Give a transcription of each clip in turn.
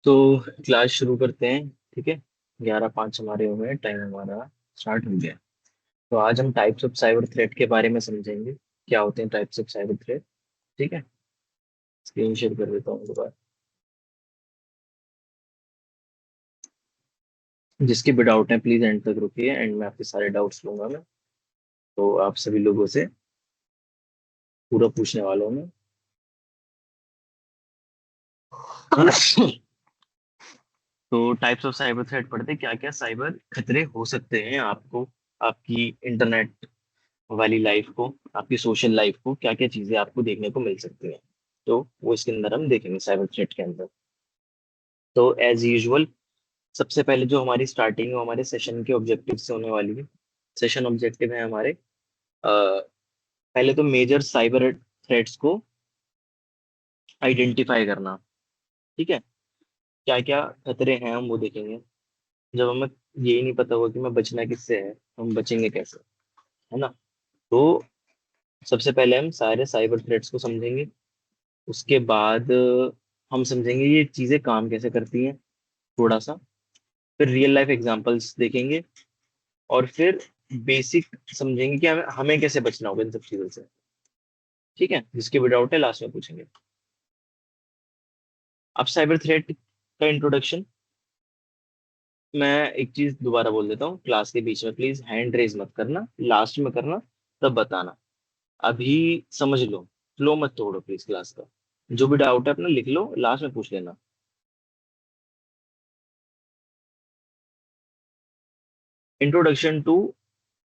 तो क्लास शुरू करते हैं। ठीक है, 11:05 हमारे हो गए, टाइम हमारा स्टार्ट हो गया। तो आज हम टाइप्स ऑफ साइबर थ्रेट के बारे में समझेंगे, क्या होते हैं टाइप्स ऑफ साइबर थ्रेट। ठीक है, स्क्रीन शेयर कर देता हूँ दोबारा। जिसके भी डाउट है प्लीज एंड तक रुकिए, एंड मैं आपके सारे डाउट्स लूंगा मैं। तो आप सभी लोगों से पूरा पूछने वाला हूँ मैं। तो टाइप्स ऑफ साइबर थ्रेट पढ़ते क्या क्या साइबर खतरे हो सकते हैं आपको, आपकी इंटरनेट वाली लाइफ को, आपकी सोशल लाइफ को, क्या क्या चीजें आपको देखने को मिल सकती हैं। तो वो इसके अंदर हम देखेंगे साइबर थ्रेट के अंदर। तो एज यूजुअल सबसे पहले जो हमारी स्टार्टिंग है वो हमारे सेशन के ऑब्जेक्टिव से होने वाली है। सेशन ऑब्जेक्टिव है हमारे पहले तो मेजर साइबर थ्रेट्स को आइडेंटिफाई करना। ठीक है, क्या क्या खतरे हैं हम वो देखेंगे। जब हमें यही नहीं पता होगा कि मैं बचना किससे है, हम बचेंगे कैसे, है ना। तो सबसे पहले हम सारे साइबर थ्रेट्स को समझेंगे। उसके बाद हम समझेंगे ये चीजें काम कैसे करती हैं थोड़ा सा। फिर रियल लाइफ एग्जांपल्स देखेंगे, और फिर बेसिक समझेंगे कि हमें कैसे बचना होगा इन सब चीजों से। ठीक है, जिसके भी डाउट है लास्ट में पूछेंगे। अब साइबर थ्रेट का इंट्रोडक्शन, मैं एक चीज दोबारा बोल देता हूँ, क्लास के बीच में प्लीज हैंड रेज मत करना, लास्ट में करना, तब बताना। अभी समझ लो, फ्लो मत तोड़ो प्लीज क्लास का। जो भी डाउट है अपना लिख लो, लास्ट में पूछ लेना। Introduction to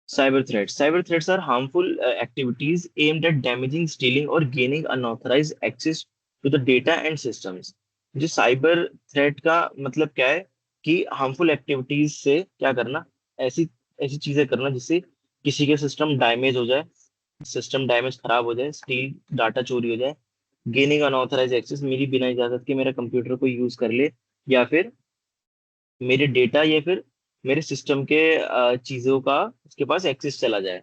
cyber threats. Cyber threats are harmful activities aimed at damaging, stealing, or gaining unauthorized access to the data and systems. जो साइबर थ्रेट का मतलब क्या है कि हार्मफुल एक्टिविटीज से क्या करना, ऐसी ऐसी चीजें करना जिससे किसी के सिस्टम डैमेज हो जाए, सिस्टम डैमेज खराब हो जाए, स्टील डाटा चोरी हो जाए, गेनिंग अनऑथराइज एक्सेस, मेरी बिना इजाजत के मेरे कंप्यूटर को यूज कर ले, या फिर मेरे डेटा या फिर मेरे सिस्टम के चीजों का उसके पास एक्सेस चला जाए।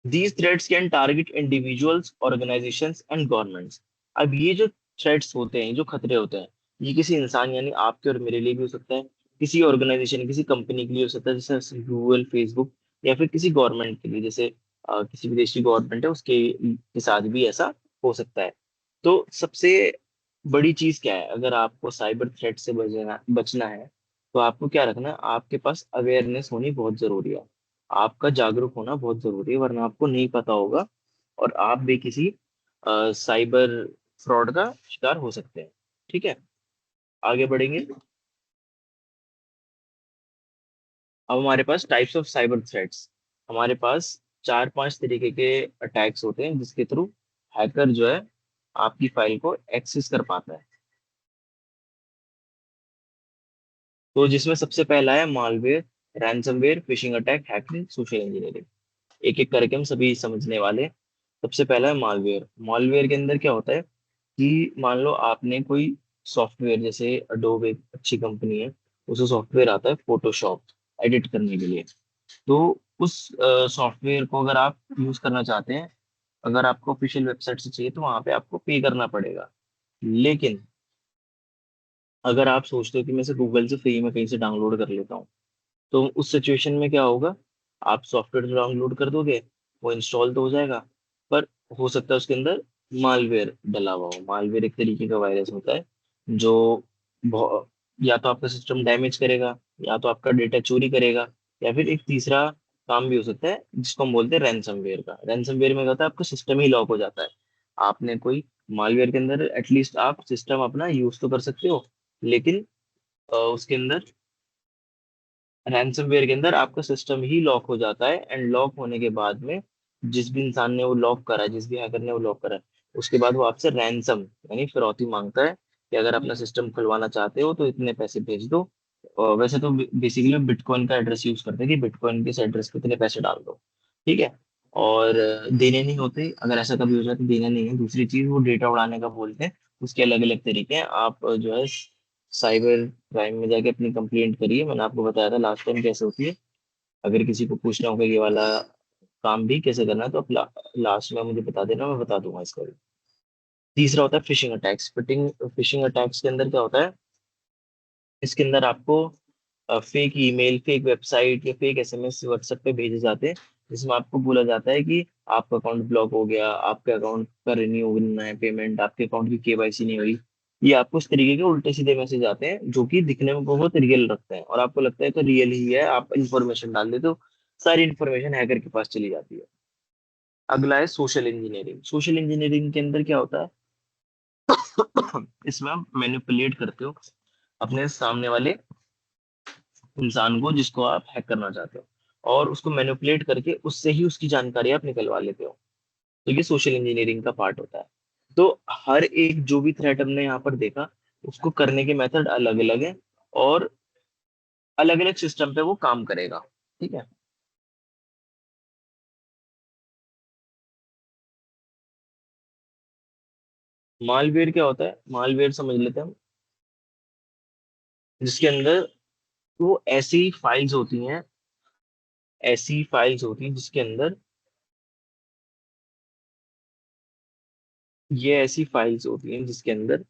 These threats can target individuals, organizations and governments. अब ये जो थ्रेट्स होते हैं, जो खतरे होते हैं, ये किसी इंसान यानी आपके और मेरे लिए भी हो सकता है, किसी ऑर्गेनाइजेशन, किसी कंपनी के लिए हो सकता है, जैसे गूगल, फेसबुक, या फिर किसी गवर्नमेंट के लिए, जैसे किसी विदेशी गवर्नमेंट है उसके के साथ भी ऐसा हो सकता है। तो सबसे बड़ी चीज क्या है, अगर आपको साइबर थ्रेट से बचना बचना है, तो आपको क्या रखना है, आपके पास अवेयरनेस होनी बहुत जरूरी है। आपका जागरूक होना बहुत जरूरी है, वरना आपको नहीं पता होगा और आप भी किसी साइबर फ्रॉड का शिकार हो सकते हैं। ठीक है, आगे बढ़ेंगे। अब हमारे पास टाइप्स ऑफ साइबर थ्रेट्स, हमारे पास 4-5 तरीके के अटैक्स होते हैं जिसके थ्रू हैकर जो है आपकी फाइल को एक्सेस कर पाता है। तो जिसमें सबसे पहला है malware, ransomware, phishing attack, hacking, social engineering. एक एक करके हम सभी समझने वाले हैं। सबसे पहला है मालवेयर। मालवेयर के अंदर क्या होता है कि मान लो आपने कोई सॉफ्टवेयर, जैसे अडोबे एक अच्छी कंपनी है, उसका सॉफ्टवेयर आता है फोटोशॉप एडिट करने के लिए। तो उस सॉफ्टवेयर को अगर आप यूज करना चाहते हैं, अगर आपको ऑफिशियल वेबसाइट से चाहिए तो वहां पे आपको पे करना पड़ेगा। लेकिन अगर आप सोचते हो कि मैं इसे गूगल से फ्री में कहीं से डाउनलोड कर लेता हूँ, तो उस सिचुएशन में क्या होगा, आप सॉफ्टवेयर डाउनलोड कर दोगे, वो इंस्टॉल तो हो जाएगा, पर हो सकता है उसके अंदर मालवेयर डला हुआ हो। मालवेयर एक तरीके का वायरस होता है जो या तो आपका सिस्टम डैमेज करेगा, या तो आपका डेटा चोरी करेगा, या फिर एक तीसरा काम भी हो सकता है जिसको हम बोलते हैं रैंसमवेयर का। रैंसमवेयर में क्या होता है, आपका सिस्टम ही लॉक हो जाता है। आपने कोई मालवेयर के अंदर एटलीस्ट आप सिस्टम अपना यूज तो कर सकते हो, लेकिन उसके अंदर रैंसमवेयर के अंदर आपका सिस्टम ही लॉक हो जाता है, एंड लॉक होने के बाद में जिस भी इंसान ने वो लॉक करा है, जिस भी हैकर ने वो लॉक करा है, उसके बाद वो आपसे रैंसम यानी फिरौती मांगता है कि अगर अपना सिस्टम खुलवाना चाहते हो तो इतने पैसे भेज दो। और वैसे तो बेसिकली बिटकॉइन का एड्रेस यूज करते हैं कि बिटकॉइन के एड्रेस पे इतने पैसे डाल दो। ठीक है, और देने नहीं होते, अगर ऐसा कभी हो जाए तो देना नहीं है। दूसरी चीज वो डेटा उड़ाने का बोलते हैं, उसके अलग अलग तरीके हैं। आप जो है साइबर क्राइम में जाके अपनी कंप्लेंट करिए, मैंने आपको बताया था लास्ट टाइम कैसे होती है। अगर किसी को पूछना होगा ये वाला काम भी कैसे करना है तो आप लास्ट में मुझे बता देना, मैं बता दूंगा इसका भी। तीसरा होता है फिशिंग अटैक्स। फिशिंग अटैक्स के अंदर क्या होता है, इसके अंदर आपको फेक ईमेल, फेक वेबसाइट या फेक एसएमएस व्हाट्सएप पे भेजे जाते हैं, जिसमें आपको बोला जाता है कि आपका अकाउंट ब्लॉक हो गया, आपके अकाउंट का रिन्यू करना है पेमेंट, आपके अकाउंट की केवाईसी नहीं हुई। ये आपको इस तरीके के उल्टे सीधे मैसेज आते हैं जो कि दिखने में बहुत रियल लगते हैं, और आपको लगता है तो रियल ही है, आप इंफॉर्मेशन डाल देते हो, सारी इंफॉर्मेशन हैकर के पास चली जाती है। अगला है सोशल इंजीनियरिंग। सोशल इंजीनियरिंग के अंदर क्या होता है, इसमें आप मैनिपुलेट करते हो अपने सामने वाले इंसान को जिसको आप हैक करना चाहते हो, और उसको मैनिपुलेट करके उससे ही उसकी जानकारी आप निकलवा लेते हो। तो ये सोशल इंजीनियरिंग का पार्ट होता है। तो हर एक जो भी थ्रेट हमने यहाँ पर देखा, उसको करने के मेथड अलग अलग है, और अलग अलग सिस्टम पे वो काम करेगा। ठीक है। मालवेयर क्या होता है, मालवेयर समझ लेते हैं हम, जिसके अंदर वो ऐसी फाइल्स होती हैं, ऐसी फाइल्स होती हैं जिसके अंदर, ये ऐसी फाइल्स होती हैं जिसके अंदर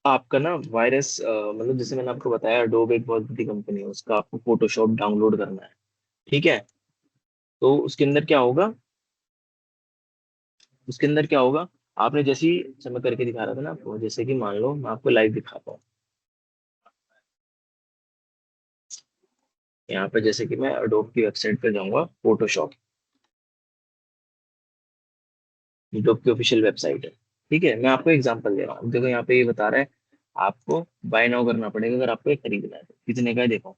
आपका ना वायरस, मतलब जैसे मैंने आपको बताया अडोबे एक बहुत बड़ी कंपनी है, उसका आपको फोटोशॉप डाउनलोड करना है। ठीक है। तो उसके अंदर क्या होगा, उसके अंदर क्या होगा, आपने जैसी समय करके दिखा रहा था ना आपको, जैसे कि मान लो मैं आपको लाइव दिखाता हूँ, यहाँ पे जैसे कि मैं अडोब की वेबसाइट पे जाऊंगा, फोटोशॉप, अडोब की ऑफिशियल वेबसाइट है। ठीक है, मैं आपको एग्जांपल दे रहा हूँ। देखो यहाँ पे ये बता रहा है आपको बाय नाउ करना पड़ेगा अगर आपको ये खरीदना है तो। कितने का है देखो,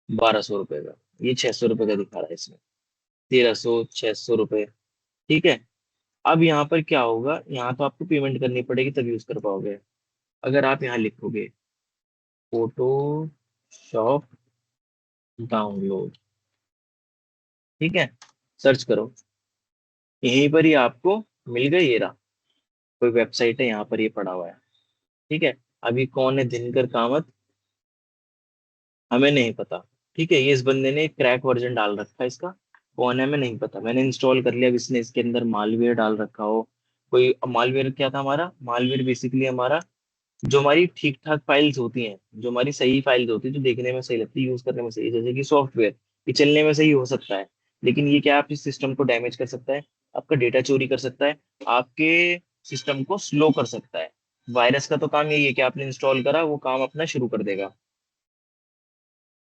1200 रुपये का। ये 600 रुपये का दिखा रहा है इसमें, 1300, 600 रुपये। ठीक है। अब यहाँ पर क्या होगा, यहाँ तो आपको पेमेंट करनी पड़ेगी तब यूज कर पाओगे। अगर आप यहाँ लिखोगे फोटोशॉप डाउनलोड, ठीक है, सर्च करो, यहीं पर ही आपको मिल गई, ये रहा, कोई वेबसाइट है यहाँ पर ये पड़ा हुआ है। ठीक है। अभी कौन है दिनकर कामत, हमें नहीं पता। ठीक है, ये इस बंदे ने क्रैक वर्जन डाल रखा है इसका, कौन है हमें नहीं पता, मैंने इंस्टॉल कर लिया, अब इसने इसके अंदर मालवेयर डाल रखा हो। कोई मालवेयर क्या था, हमारा मालवेयर बेसिकली हमारा, जो हमारी ठीक ठाक फाइल्स होती हैं, जो हमारी सही फाइल्स होती है, जो देखने में सही लगती है, यूज करने में सही, जैसे कि सॉफ्टवेयर, ये चलने में सही हो सकता है, लेकिन ये क्या आप इस सिस्टम को डैमेज कर सकता है, आपका डेटा चोरी कर सकता है, आपके सिस्टम को स्लो कर सकता है। वायरस का तो काम यही है कि आपने इंस्टॉल करा वो काम अपना शुरू कर देगा।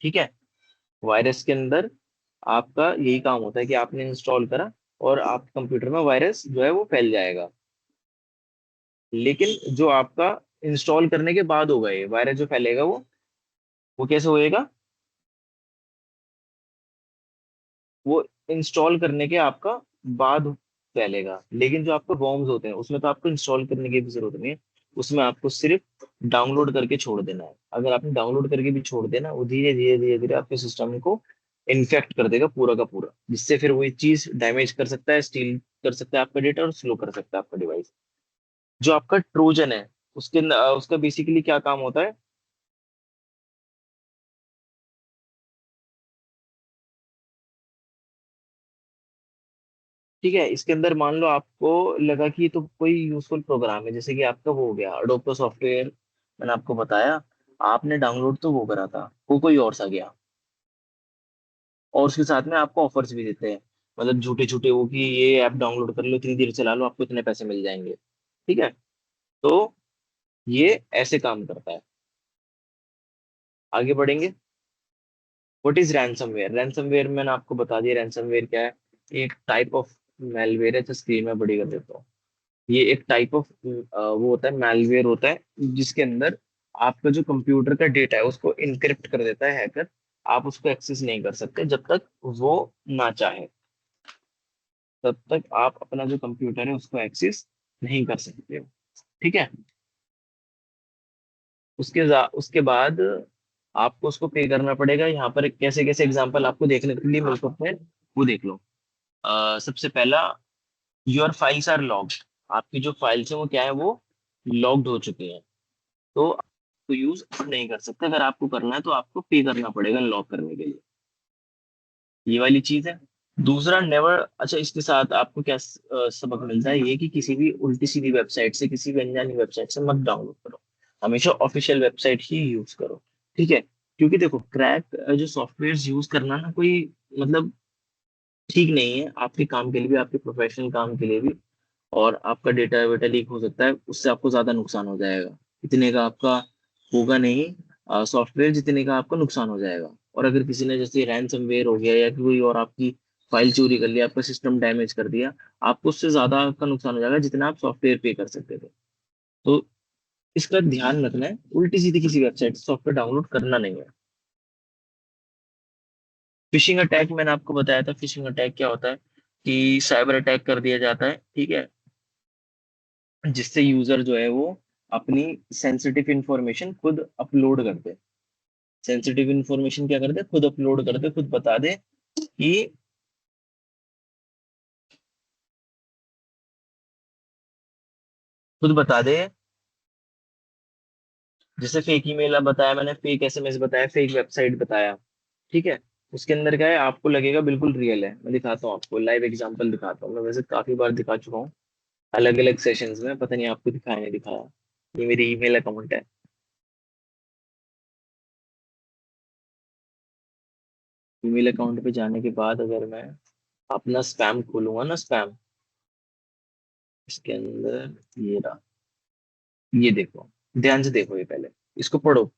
ठीक है। वायरस के अंदर आपका यही काम होता है कि आपने इंस्टॉल करा और आपके कंप्यूटर में वायरस जो है वो फैल जाएगा। लेकिन जो आपका इंस्टॉल करने के बाद होगा, ये वायरस जो फैलेगा वो कैसे होएगा, वो इंस्टॉल करने के आपका बाद फैलेगा। लेकिन जो आपके रोम्स होते हैं उसमें तो आपको इंस्टॉल करने की भी जरूरत नहीं है, उसमें आपको सिर्फ डाउनलोड करके छोड़ देना है। अगर आपने डाउनलोड करके भी छोड़ देना, वो धीरे धीरे धीरे धीरे आपके सिस्टम को इन्फेक्ट कर देगा पूरा का पूरा, जिससे फिर वही चीज डैमेज कर सकता है, स्टील कर सकता है आपका डेटा, और स्लो कर सकता है आपका डिवाइस। जो आपका ट्रोजन है, उसका बेसिकली क्या काम होता है, ठीक है, इसके अंदर मान लो आपको लगा कि ये तो कोई यूजफुल प्रोग्राम है, जैसे कि आपका वो हो गया अडोब का सॉफ्टवेयर, मैंने आपको बताया, आपने डाउनलोड तो वो करा था, वो कोई और सा गया, और उसके साथ में आपको ऑफर्स भी देते हैं, मतलब झूठे झूठे वो कि ये ऐप डाउनलोड कर लो, इतनी देर चला लो, आपको इतने पैसे मिल जाएंगे। ठीक है। तो ये ऐसे काम करता है। आगे बढ़ेंगे। व्हाट इज रैंसमवेयर, रैंसमवेयर मैंने आपको बता दिया रैंसमवेयर क्या है, एक टाइप ऑफ मेलवेयर है, तो स्क्रीन में बड़ी कर देता हूँ। ये एक टाइप ऑफ वो होता है, मैलवेयर होता है, जिसके अंदर आपका जो कंप्यूटर का डेटा है उसको इनक्रिप्ट कर देता है हैकर। आप उसको एक्सेस नहीं कर सकते जब तक वो ना चाहे, तब तक आप अपना जो कंप्यूटर है उसको एक्सेस नहीं कर सकते हो। ठीक है। उसके बाद आपको उसको पे करना पड़ेगा। यहाँ पर कैसे कैसे एग्जांपल आपको देखने के लिए मिल सकते हैं, वो देख लो। सबसे पहला, योर फाइल्स आर लॉग्ड, आपकी जो फाइल्स है वो क्या है, वो लॉग्ड हो चुकी हैं, तो आपको यूज नहीं कर सकते। अगर आपको करना है तो आपको पे करना पड़ेगा लॉक करने के लिए, ये वाली चीज है। दूसरा नेवर, अच्छा इसके साथ आपको क्या सबक मिलता है, ये कि किसी भी उल्टी सीधी वेबसाइट से, किसी भी अनजानी वेबसाइट से मत डाउनलोड करो, हमेशा ऑफिशियल वेबसाइट ही यूज करो। ठीक है, क्योंकि देखो क्रैक जो सॉफ्टवेयर यूज करना ना कोई मतलब ठीक नहीं है आपके काम के लिए भी, आपके प्रोफेशनल काम के लिए भी। और आपका डेटा वेटा लीक हो सकता है, उससे आपको ज्यादा नुकसान हो जाएगा। इतने का आपका होगा नहीं सॉफ्टवेयर, जितने का आपका नुकसान हो जाएगा। और अगर किसी ने जैसे रैनसमवेयर हो गया या कोई और आपकी फाइल चोरी कर लिया, आपका सिस्टम डैमेज कर दिया, आपको उससे ज्यादा आपका नुकसान हो जाएगा जितना आप सॉफ्टवेयर पे कर सकते थे। तो इसका ध्यान रखना है, उल्टी सीधी किसी वेबसाइट से सॉफ्टवेयर डाउनलोड करना नहीं है। फिशिंग अटैक मैंने आपको बताया था, फिशिंग अटैक क्या होता है कि साइबर अटैक कर दिया जाता है, ठीक है, जिससे यूजर जो है वो अपनी सेंसिटिव इंफॉर्मेशन खुद अपलोड करते हैं। सेंसिटिव इंफॉर्मेशन क्या करते हैं, खुद अपलोड करते हैं, खुद बता दे कि खुद बता दे। जैसे फेक ईमेल बताया मैंने, फेक एसएमएस बताया, फेक वेबसाइट बताया, ठीक है। उसके अंदर क्या है, आपको लगेगा बिल्कुल रियल है। मैं दिखाता हूँ आपको, लाइव एग्जांपल दिखाता हूँ, मैं वैसे काफी बार दिखा चुका हूँ अलग अलग सेशंस में, पता नहीं आपको दिखाया नहीं दिखाया। ये मेरी ईमेल अकाउंट है। ईमेल अकाउंट पे जाने के बाद अगर मैं अपना स्पैम खोलूंगा ना, स्पैम, इसके अंदर ये रहा, ये देखो, ध्यान से देखो, ये पहले इसको पढ़ो।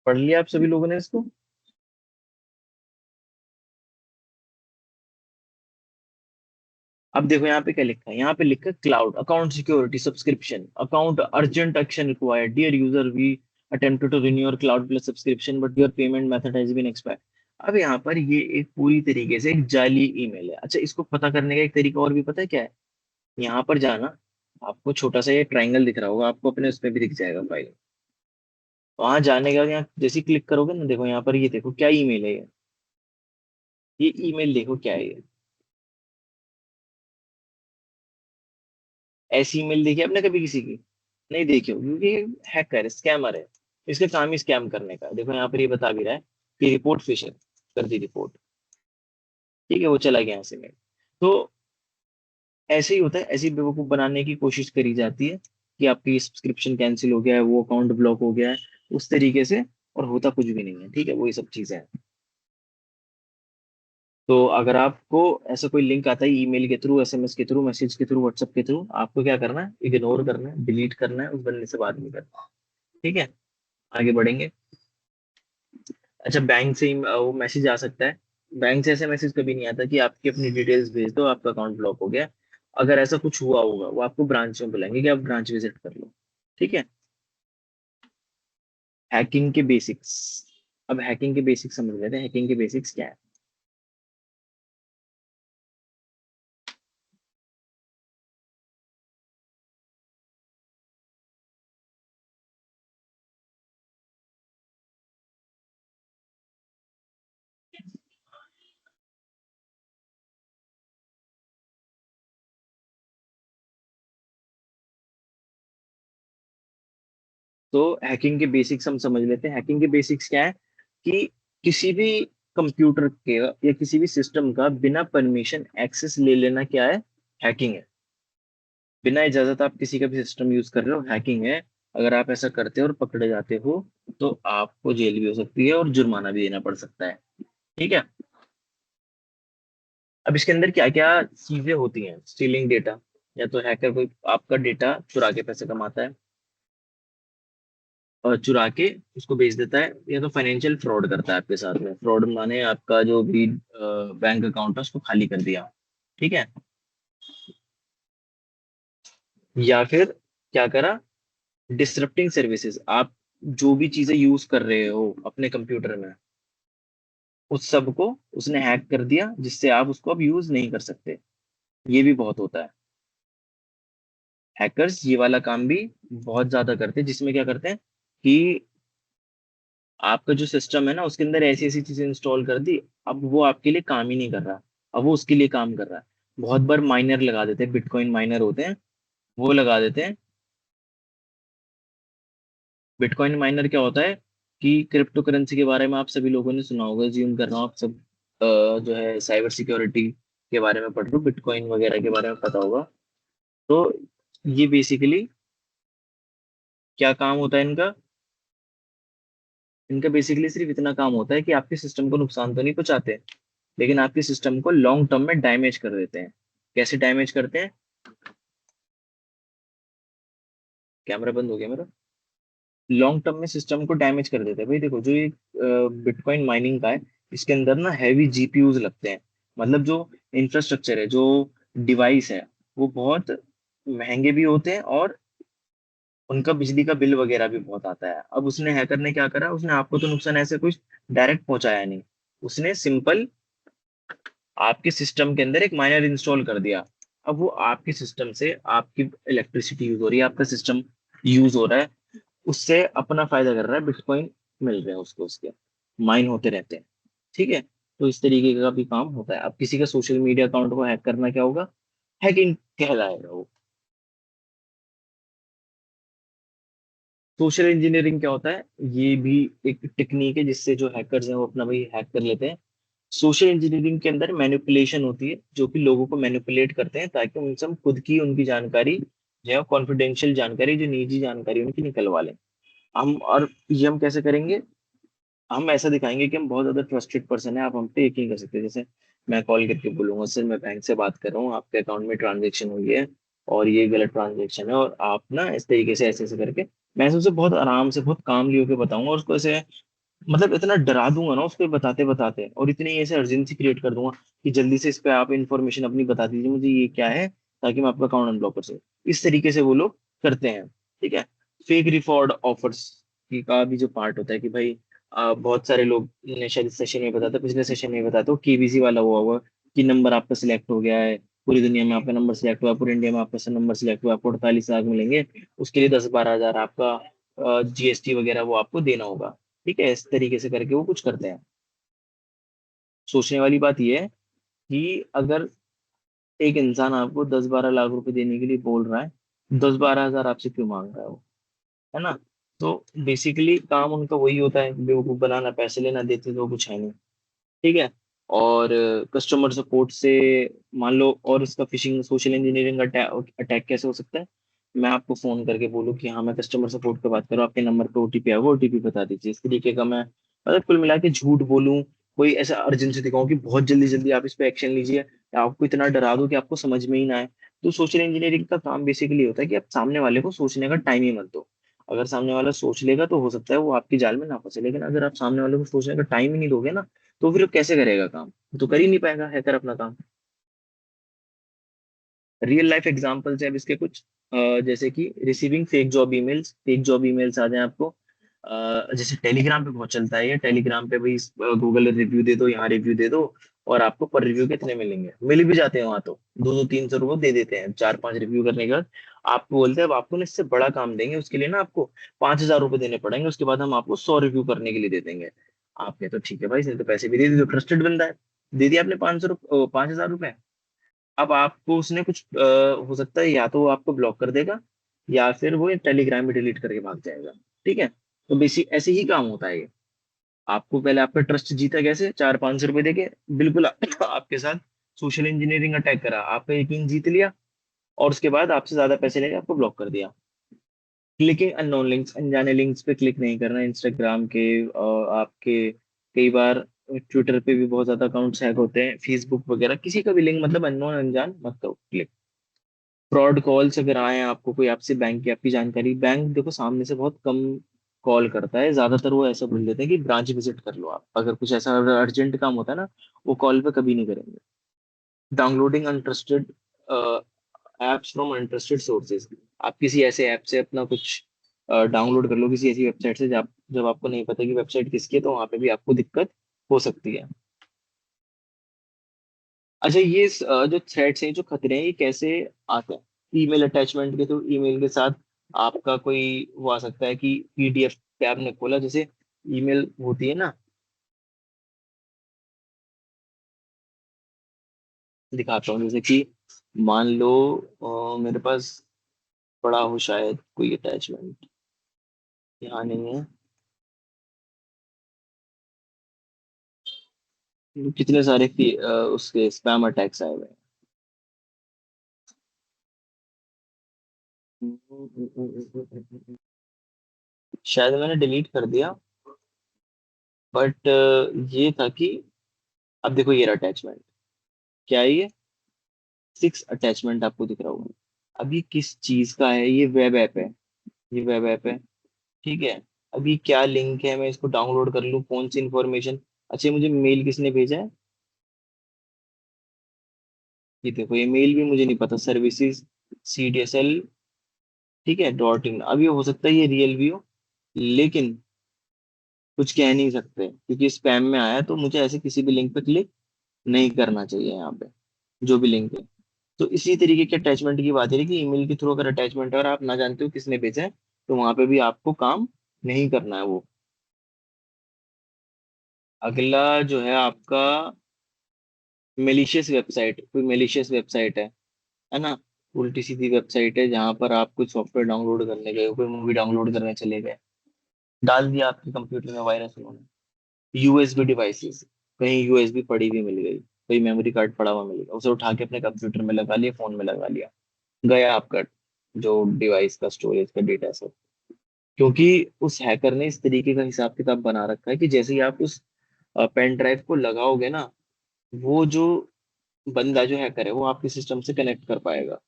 पढ़ लिया आप सभी लोगों ने इसको? अब देखो यहाँ पे क्या लिखा है, यहाँ पे लिखा है cloud account security subscription account urgent action required dear user, we attempted to renew your cloud plus subscription but your payment method has been expired. अब यहाँ पर ये एक पूरी तरीके से एक जाली ईमेल है। अच्छा, इसको पता करने का एक तरीका और भी पता है क्या है? यहाँ पर जाना, आपको छोटा सा ये ट्राइंगल दिख रहा होगा, आपको अपने उसमें भी दिख जाएगा फाइल। वहां जाने के बाद यहाँ जैसे क्लिक करोगे ना, देखो यहाँ पर, ये देखो क्या ईमेल है ये ईमेल देखो क्या है ये। ऐसी ईमेल देखी आपने कभी किसी की? नहीं देखी हो, क्योंकि हैकर है, स्कैमर है, इसका काम ही स्कैम करने का है। देखो यहाँ पर ये बता भी रहा है कि रिपोर्ट फिशर, कर दी रिपोर्ट, ठीक है, वो चला गया यहाँ से मेल। तो ऐसे ही होता है, ऐसी बेवकूफ बनाने की कोशिश करी जाती है कि आपकी सब्सक्रिप्शन कैंसिल हो गया है, वो अकाउंट ब्लॉक हो गया है, उस तरीके से। और होता कुछ भी नहीं है, ठीक है, वही सब चीजें हैं। तो अगर आपको ऐसा कोई लिंक आता है ईमेल के थ्रू, एसएमएस के थ्रू, मैसेज के थ्रू, व्हाट्सएप के थ्रू, आपको क्या करना है, इग्नोर करना है, डिलीट करना है, उस बंदे से बात नहीं करना है, ठीक है। आगे बढ़ेंगे। अच्छा, बैंक से वो मैसेज आ सकता है। बैंक से ऐसा मैसेज कभी नहीं आता कि आपकी अपनी डिटेल्स भेज दो, आपका अकाउंट ब्लॉक हो गया। अगर ऐसा कुछ हुआ होगा, वो आपको ब्रांच में बुलाएंगे कि आप ब्रांच विजिट कर लो, ठीक है। हैकिंग के बेसिक्स, अब हैकिंग के बेसिक्स समझ लेते हैं, हैकिंग के बेसिक्स क्या है। तो हैकिंग के बेसिक्स हम समझ लेते हैं। हैकिंग के बेसिक्स क्या है कि किसी भी कंप्यूटर के या किसी भी सिस्टम का बिना परमिशन एक्सेस ले लेना क्या है, हैकिंग है। बिना इजाजत आप किसी का भी सिस्टम यूज कर रहे हो, हैकिंग है। अगर आप ऐसा करते हो और पकड़े जाते हो, तो आपको जेल भी हो सकती है और जुर्माना भी देना पड़ सकता है, ठीक है। अब इसके अंदर क्या क्या चीजें होती हैं, स्टीलिंग डेटा, या तो हैकर कोई आपका डेटा चुरा के पैसे कमाता है और चुरा के उसको बेच देता है, या तो फाइनेंशियल फ्रॉड करता है आपके साथ में। फ्रॉड माने आपका जो भी बैंक अकाउंट है उसको खाली कर दिया, ठीक है। या फिर क्या करा, डिसरप्टिंग सर्विसेज, आप जो भी चीजें यूज कर रहे हो अपने कंप्यूटर में, उस सब को उसने हैक कर दिया, जिससे आप उसको अब यूज नहीं कर सकते। ये भी बहुत होता है। हैकर्स ये वाला काम भी बहुत ज्यादा करते हैं, जिसमें क्या करते हैं कि आपका जो सिस्टम है ना, उसके अंदर ऐसी ऐसी चीजें इंस्टॉल कर दी, अब वो आपके लिए काम ही नहीं कर रहा, अब वो उसके लिए काम कर रहा है। बहुत बार माइनर लगा देते हैं, बिटकॉइन माइनर होते हैं, वो लगा देते हैं। बिटकॉइन माइनर क्या होता है कि क्रिप्टो करेंसी के बारे में आप सभी लोगों ने सुना होगा, ज्यूम कर रहा हूँ आप सब जो है साइबर सिक्योरिटी के बारे में पढ़ रहे हो, बिटकॉइन वगैरह के बारे में पता होगा। तो ये बेसिकली क्या काम होता है इनका? इनका बेसिकली सिर्फ इतना काम होता है कि आपके सिस्टम को नुकसान तो नहीं पहुंचाते, लेकिन आपके सिस्टम को लॉन्ग टर्म में डैमेज कर देते हैं। कैसे डैमेज करते हैं? कैमरा बंद हो गया मेरा। लॉन्ग टर्म में सिस्टम को डैमेज कर देते हैं भाई। देखो, जो ये बिटकॉइन माइनिंग का है, इसके अंदर ना हैवी जीपीयूज लगते हैं। मतलब जो इंफ्रास्ट्रक्चर है, जो डिवाइस है, वो बहुत महंगे भी होते हैं, और उनका बिजली का बिल वगैरह भी बहुत आता है। अब उसने, हैकर ने क्या करा, उसने आपको तो नुकसान ऐसे कुछ डायरेक्ट पहुंचाया नहीं, उसने सिंपल आपके सिस्टम के अंदर एक माइनर इंस्टॉल कर दिया। अब वो आपके सिस्टम से आपकी इलेक्ट्रिसिटी यूज हो रही है, आपका सिस्टम यूज हो रहा है, उससे अपना फायदा कर रहा है, बिटकॉइन मिल रहे हैं उसको, उसके माइन होते रहते हैं। ठीक है, तो इस तरीके का भी काम होता है। अब किसी का सोशल मीडिया अकाउंट को हैक करना क्या होगा? हैकिंग कहलाएगा वो। सोशल इंजीनियरिंग क्या होता है? ये भी एक टेक्निक है जिससे जो हैकर्स हैं वो अपना भाई हैक कर लेते हैं। सोशल इंजीनियरिंग के अंदर मैनिपुलेशन होती है, जो कि लोगों को मैनिपुलेट करते हैं ताकि उनसे हम खुद की उनकी जानकारी, जो है कॉन्फिडेंशियल जानकारी, जो निजी जानकारी उनकी निकलवा लें हम। और ये हम कैसे करेंगे? हम ऐसा दिखाएंगे कि हम बहुत ज्यादा ट्रस्टेड पर्सन है, आप हम पे यकीन कर सकते हैं। जैसे मैं कॉल करके बोलूंगा, सर मैं बैंक से बात कर रहा हूँ, आपके अकाउंट में ट्रांजेक्शन हुई है और ये गलत ट्रांजेक्शन है, और आप ना इस तरीके से ऐसे ऐसे करके, मैं उसे बहुत आराम से बहुत कामली होकर बताऊंगा, और उसको ऐसे मतलब इतना डरा दूंगा ना उसको बताते बताते, और इतनी ऐसे अर्जेंसी क्रिएट कर दूंगा कि जल्दी से इस पे आप इंफॉर्मेशन अपनी बता दीजिए मुझे, ये क्या है, ताकि मैं आपका अकाउंट अनब्लॉक कर सकूं। इस तरीके से वो लोग करते हैं। ठीक है। फेक रिफॉर्ड ऑफर्स की का भी जो पार्ट होता है कि भाई बहुत सारे लोग ने शायद इस सेशन में बताया था, पिछले सेशन में बताया था, केबीसी वाला हुआ हुआ कि नंबर आपका सिलेक्ट हो गया है, पूरी दुनिया में आपका नंबर सिलेक्ट हुआ, पूरे इंडिया में आपका नंबर सिलेक्ट हुआ, आपको 48 लाख मिलेंगे, उसके लिए 10-12 हजार आपका जीएसटी वगैरह वो आपको देना होगा। ठीक है, इस तरीके से करके वो कुछ करते हैं। सोचने वाली बात यह है कि अगर एक इंसान आपको 10-12 लाख रुपए देने के लिए बोल रहा है, 10-12 हजार आपसे क्यों मांग रहा है वो? है ना? तो बेसिकली काम उनका वही होता है, बेवकूफ बनाना, पैसे लेना, देते तो कुछ है नहीं। ठीक है। और कस्टमर सपोर्ट से मान लो, और इसका फिशिंग सोशल इंजीनियरिंग अटैक कैसे हो सकता है? मैं आपको फोन करके बोलूँ कि हाँ मैं कस्टमर सपोर्ट पे बात करूँ, आपके नंबर पे ओटीपी आएगा, ओटीपी बता दीजिए, इस तरीके का मैं मतलब कुल मिला के झूठ बोलूँ, कोई ऐसा अर्जेंसी दिखाऊं कि बहुत जल्दी जल्दी आप इस पे एक्शन लीजिए, या आपको इतना डरा दूं कि आपको समझ में ही ना आए। तो सोशल इंजीनियरिंग का काम बेसिकली होता है कि आप सामने वाले को सोचने का टाइम ही मत दो। अगर सामने वाला सोच लेगा तो हो सकता है वो आपकी जाल में ना फंसे, लेकिन अगर आप सामने वाले को सोचने का टाइम ही नहीं दोगे ना, तो फिर वो कैसे करेगा काम? वो तो कर ही नहीं पाएगा हैकर अपना काम। रियल लाइफ एग्जांपल्स हैं अब इसके कुछ, जैसे कि रिसीविंग फेक जॉब ईमेल्स आ जाए आपको। जैसे टेलीग्राम पे बहुत चलता है ये, टेलीग्राम पे भाई गूगल रिव्यू दे दो, यहाँ रिव्यू दे दो, और आपको पर रिव्यू कितने मिलेंगे, मिल भी जाते हैं वहां तो, 200-300 रुपये दे देते हैं 4-5 रिव्यू करने के बाद। आपको बोलते हैं अब आपको ना इससे बड़ा काम देंगे, उसके लिए ना आपको 5,000 रुपये देने पड़ेंगे, उसके बाद हम आपको 100 रिव्यू करने के लिए दे देंगे। आपने तो ठीक है भाई, इसने तो पैसे भी दे दिए, तो ट्रस्टेड बंदा है, दे दिया आपने 5,000 रुपये। अब आपको उसने कुछ हो सकता है, या तो वो आपको ब्लॉक कर देगा, या फिर वो टेलीग्राम में डिलीट करके भाग जाएगा। ठीक है, तो बेसिक ऐसे ही काम होता है ये। आपको पहले आपका ट्रस्ट जीता कैसे? 400-500 रुपए देके, बिल्कुल आपके साथ सोशल इंजीनियरिंग अटैक करा, आपका यकीन जीत लिया, और उसके बाद आपसे ज्यादा पैसे लेके आपको ब्लॉक कर दिया। क्लिकिंग अननोन लिंक्स, अनजाने लिंक्स पे क्लिक नहीं करना, इंस्टाग्राम के आपके कई बार ट्विटर पे भी बहुत ज्यादा अकाउंट्स हैक होते हैं, फेसबुक वगैरह, किसी का भी लिंक मतलब अननोन अनजान मत करो क्लिक। फ्रॉड कॉल्स अगर आए आपको, कोई आपसे बैंक की आपकी जानकारी, बैंक देखो सामने से बहुत कम कॉल करता है, ज्यादातर वो ऐसा बोल देते हैं कि ब्रांच विजिट कर लो आप, अगर कुछ ऐसा अर्जेंट काम होता है ना, वो कॉल पे कभी नहीं करेंगे। Downloading untrusted apps from untrusted sources, आप किसी ऐसे ऐप से अपना कुछ डाउनलोड कर लो, किसी ऐसी वेबसाइट से जब जब आपको नहीं पता कि वेबसाइट किसकी है, तो वहां पे भी आपको दिक्कत हो सकती है। अच्छा, ये जो थ्रेड्स हैं, जो खतरे हैं, ये कैसे आते हैं? ईमेल अटैचमेंट के थ्रू, ईमेल के साथ आपका कोई वो आ सकता है कि पीडीएफ पे आपने खोला, जैसे ईमेल होती है ना, दिखाता हूँ, जैसे कि मान लो मेरे पास पड़ा हो शायद कोई अटैचमेंट, यहाँ नहीं है। कितने सारे उसके स्पैम अटैक्स आए हुए हैं। शायद मैंने डिलीट कर दिया, बट ये था कि अब देखो ये अटैचमेंट क्या है, ये 6 अटैचमेंट आपको दिख रहा होगा। अब ये किस चीज का है, ये वेब ऐप है, ये वेब ऐप है, ठीक है। अभी क्या लिंक है, मैं इसको डाउनलोड कर लूँ, कौन सी इंफॉर्मेशन। अच्छा, मुझे मेल किसने भेजा है, ये देखो ये मेल भी मुझे नहीं पता, सर्विसेज CDSL, ठीक है .in। अब ये हो सकता है ये रियल भी हो, लेकिन कुछ कह नहीं सकते क्योंकि स्पैम में आया है, तो मुझे ऐसे किसी भी लिंक पे क्लिक नहीं करना चाहिए यहाँ पे, जो भी लिंक है। तो इसी तरीके के अटैचमेंट की बात है कि ईमेल के थ्रू अगर अटैचमेंट है और आप ना जानते हो किसने भेजा है, तो वहां पे भी आपको काम नहीं करना है वो। अगला जो है आपका मेलिशियस वेबसाइट, कोई मेलिशियस वेबसाइट है ना, उल्टी सीधी वेबसाइट है जहां पर आप कुछ सॉफ्टवेयर डाउनलोड करने गए हो, कोई मूवी डाउनलोड करने चले गए, डाल दिया आपके कंप्यूटर में वायरस उन्होंने। USB डिवाइसेस, कहीं USB पड़ी हुई मिल गई, कोई मेमोरी कार्ड पड़ा हुआ मिल गया, उसे उठा के अपने कंप्यूटर में लगा लिया, फोन में लगा लिया, गया आपका जो डिवाइस का स्टोरेज का डेटा सब। क्योंकि उस हैकर ने इस तरीके का हिसाब किताब बना रखा है कि जैसे ही आप उस पेन ड्राइव को लगाओगे ना, वो जो बंदा जो हैकर है वो आपके सिस्टम से कनेक्ट कर पाएगा।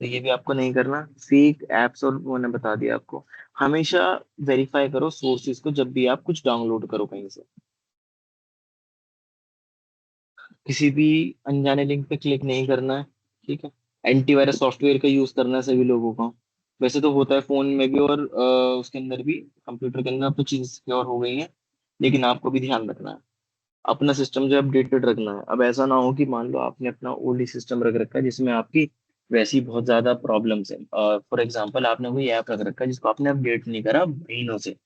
तो ये भी आपको नहीं करना। फेक एप्स और वो मैंने बता दिया आपको। हमेशा वेरीफाई करो सोर्सेज को जब भी आप कुछ डाउनलोड करो कहीं से। किसी भी अनजाने लिंक पे क्लिक नहीं करना है, ठीक है। एंटीवायरस सॉफ्टवेयर का यूज करना है सभी लोगों को। वैसे तो होता है फोन में भी और उसके अंदर भी, कंप्यूटर के अंदर अब तो चीजें सिक्योर हो गई हैं, लेकिन आपको भी ध्यान रखना है, अपना सिस्टम जो अपडेटेड रखना है। अब ऐसा ना हो कि मान लो आपने अपना ओल्ड सिस्टम रख रखा है जिसमें आपकी वैसी बहुत ज्यादा प्रॉब्लम्स है। फॉर एग्जांपल आपने कोई ऐप रख रखा है जिसको आपने अपडेट नहीं करा महीनों से,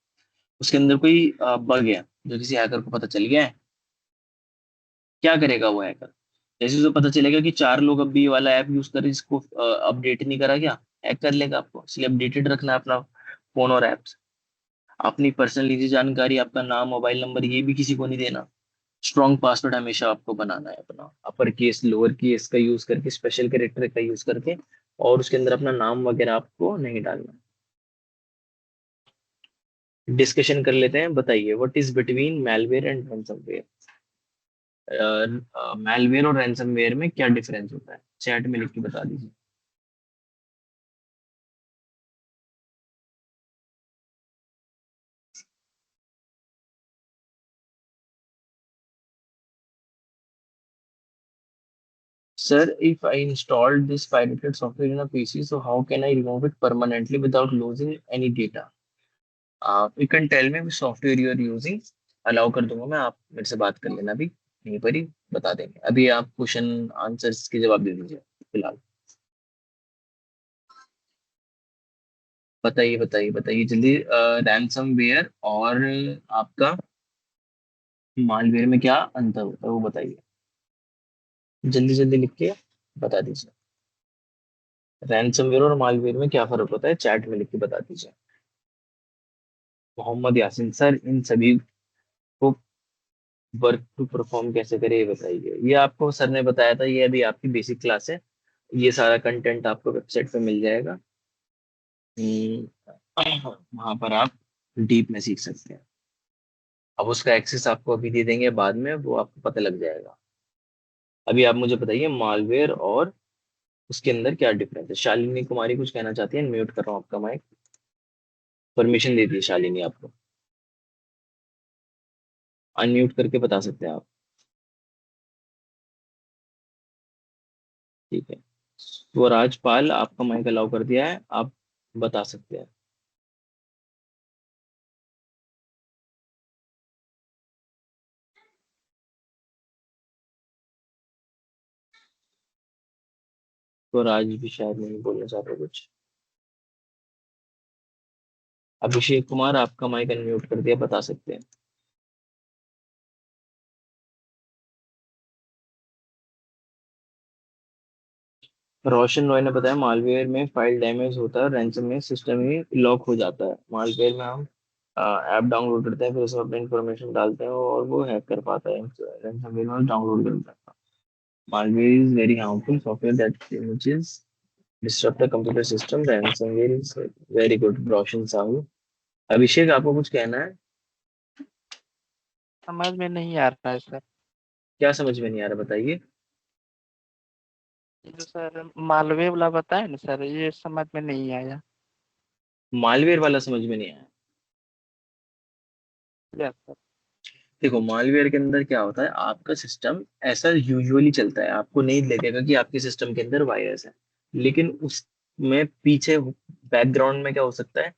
उसके अंदर कोई बग है जो किसी हैकर को पता चल गया है, क्या करेगा वो हैकर। जैसे उसे पता चलेगा कि 4 लोग अब भी ये वाला ऐप यूज कर रहे हैं जिसको अपडेट नहीं करा गया, हैक कर लेगा आपको। इसलिए अपडेटेड रखना है अपना फोन और एप्स। अपनी पर्सनल निजी जानकारी, आपका नाम, मोबाइल नंबर, ये भी किसी को नहीं देना। स्ट्रॉन्ग पासवर्ड हमेशा आपको बनाना है अपना, अपर केस लोअर केस का यूज करके, स्पेशल कैरेक्टर का यूज करके, और उसके अंदर अपना नाम वगैरह आपको नहीं डालना। डिस्कशन कर लेते हैं, बताइए what is between malware and ransomware. Malware और रैनसमवेयर में क्या डिफरेंस होता है, चैट में लिख के बता दीजिए। Sir, if I installed this pirated software in a PC, so how can I remove it permanently without losing any data? You can tell me which software you are using. Allow कर दूंगा मैं, आप मेरे से बात कर लेना अभी, यहीं पर ही बता देंगे। अभी आप क्वेश्चन आंसर्स के जवाब दे दीजिए फिलहाल। बताइए बताइए बताइए जल्दी। रैनसमवेयर और आपका मालवेयर में क्या अंतर होता है वो बताइए, जल्दी जल्दी लिख के बता दीजिए। रैनसमवेयर और मालवेयर में क्या फर्क होता है, चैट में लिख के बता दीजिए। मोहम्मद यासीन सर, इन सभी को वर्क टू परफॉर्म कैसे करें ये बताइए। ये आपको सर ने बताया था, ये अभी आपकी बेसिक क्लास है। ये सारा कंटेंट आपको वेबसाइट पे मिल जाएगा। वहां पर आप डीप में सीख सकते हैं। अब उसका एक्सेस आपको अभी दे देंगे, बाद में वो आपको पता लग जाएगा। अभी आप मुझे बताइए मालवेयर और उसके अंदर क्या डिफरेंस है। शालिनी कुमारी कुछ कहना चाहती है, म्यूट कर रहा हूँ आपका माइक। परमिशन दे दी शालिनी आपको, अनम्यूट करके बता सकते हैं आप। ठीक है, स्वराज पाल आपका माइक अलाउ कर दिया है, आप बता सकते हैं। स्वराज भी शायद नहीं बोलना चाहते कुछ। अभिषेक कुमार आपका माइक अनम्यूट कर दिया, बता सकते हैं। रोशन रॉय ने बताया मालवेयर में फाइल डैमेज होता है, रैंसम में सिस्टम ही लॉक हो जाता है। मालवेयर में हम ऐप डाउनलोड करते हैं, फिर उसमें अपनी इंफॉर्मेशन डालते हैं और वो हैक कर पाता है, रैंसमवेयर में डाउनलोड करता है। Malware is very harmful software that images disturb the computer system. Ransomware is very good. Roshan Sahu. Abhishek, आपको कुछ कहना है? समझ में नहीं आ रहा है सर। क्या समझ में नहीं आ रहा, बताइए। ये जो सर मालवे वाला बताया ना सर, ये समझ में नहीं आया। मालवेयर वाला समझ में नहीं आया? Yes sir. देखो, मालवेयर के अंदर क्या होता है, आपका सिस्टम ऐसा यूजुअली चलता है, आपको नहीं लगेगा कि आपके सिस्टम के अंदर वायरस है, लेकिन उसमें पीछे बैकग्राउंड में क्या हो सकता है।